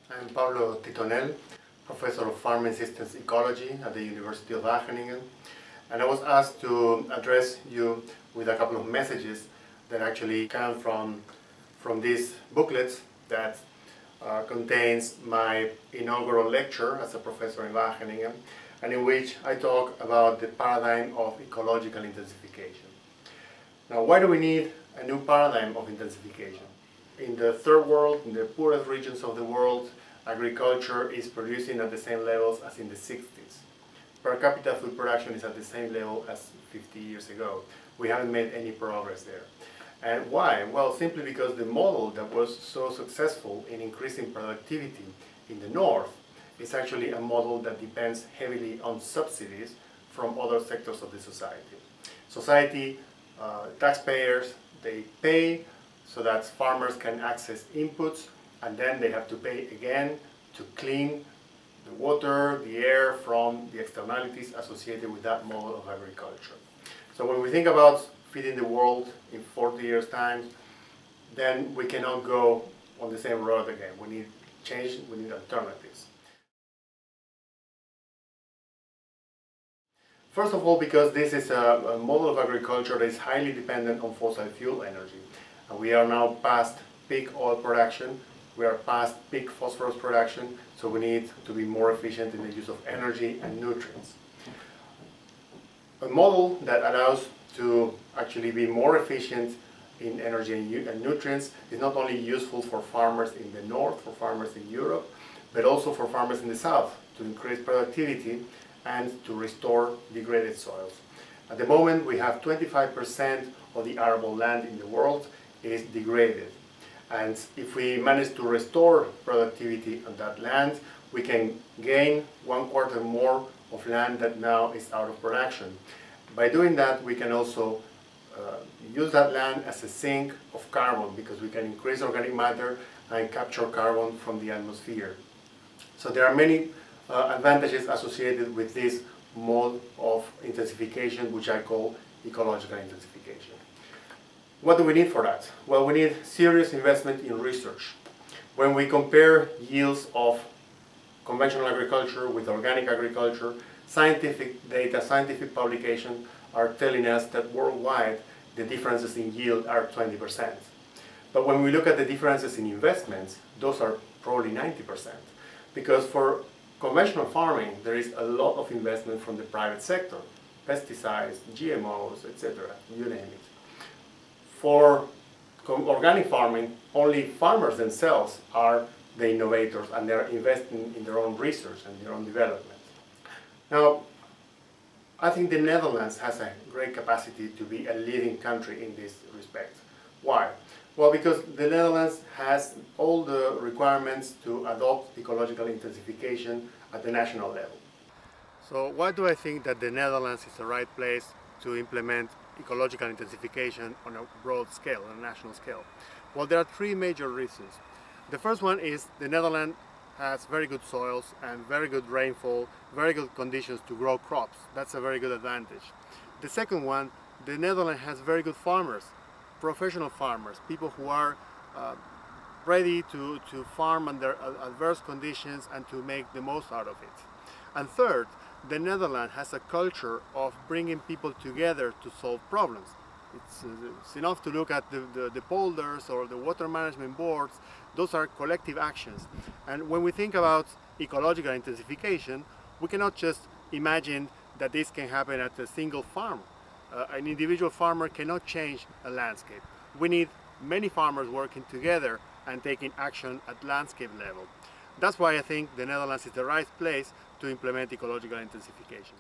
I'm Pablo Tittonell, Professor of Farming Systems Ecology at the University of Wageningen, and I was asked to address you with a couple of messages that actually come from these booklets that contains my inaugural lecture as a professor in Wageningen, and in which I talk about the paradigm of ecological intensification. Now, why do we need a new paradigm of intensification? In the third world, in the poorest regions of the world, agriculture is producing at the same levels as in the 60s. Per capita food production is at the same level as 50 years ago. We haven't made any progress there. And why? Well, simply because the model that was so successful in increasing productivity in the north is actually a model that depends heavily on subsidies from other sectors of the society. Taxpayers, they pay so that farmers can access inputs, and then they have to pay again to clean the water, the air from the externalities associated with that model of agriculture. So when we think about feeding the world in 40 years' time, then we cannot go on the same road again. We need change, we need alternatives. First of all, because this is a model of agriculture that is highly dependent on fossil fuel energy. We are now past peak oil production, we are past peak phosphorus production, so we need to be more efficient in the use of energy and nutrients. A model that allows to actually be more efficient in energy and nutrients is not only useful for farmers in the north, for farmers in Europe, but also for farmers in the south to increase productivity and to restore degraded soils. At the moment, we have 25% of the arable land in the world is degraded. And if we manage to restore productivity on that land, we can gain 1/4 more of land that now is out of production. By doing that, we can also use that land as a sink of carbon, because we can increase organic matter and capture carbon from the atmosphere. So there are many advantages associated with this mode of intensification, which I call ecological intensification. What do we need for that? Well, we need serious investment in research. When we compare yields of conventional agriculture with organic agriculture, scientific data, scientific publications are telling us that worldwide the differences in yield are 20%. But when we look at the differences in investments, those are probably 90%. Because for conventional farming, there is a lot of investment from the private sector, pesticides, GMOs, etc., you name it. For organic farming, only farmers themselves are the innovators, and they're investing in their own research and their own development. Now, I think the Netherlands has a great capacity to be a leading country in this respect. Why? Well, because the Netherlands has all the requirements to adopt ecological intensification at the national level. So why do I think that the Netherlands is the right place to implement ecological intensification on a broad scale, on a national scale? Well, there are three major reasons. The first one is the Netherlands has very good soils and very good rainfall, very good conditions to grow crops. That's a very good advantage. The second one, the Netherlands has very good farmers, professional farmers, people who are ready to farm under adverse conditions and to make the most out of it. And third, the Netherlands has a culture of bringing people together to solve problems. It's enough to look at the polders or the water management boards. Those are collective actions. And when we think about ecological intensification, we cannot just imagine that this can happen at a single farm. An individual farmer cannot change a landscape. We need many farmers working together and taking action at landscape level. That's why I think the Netherlands is the right place to implement ecological intensification.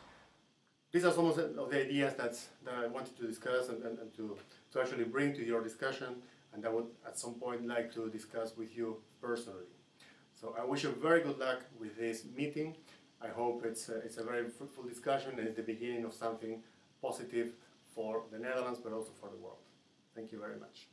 These are some of the ideas that I wanted to discuss and to actually bring to your discussion, and I would at some point like to discuss with you personally. So I wish you very good luck with this meeting. I hope it's a very fruitful discussion and it's the beginning of something positive for the Netherlands, but also for the world. Thank you very much.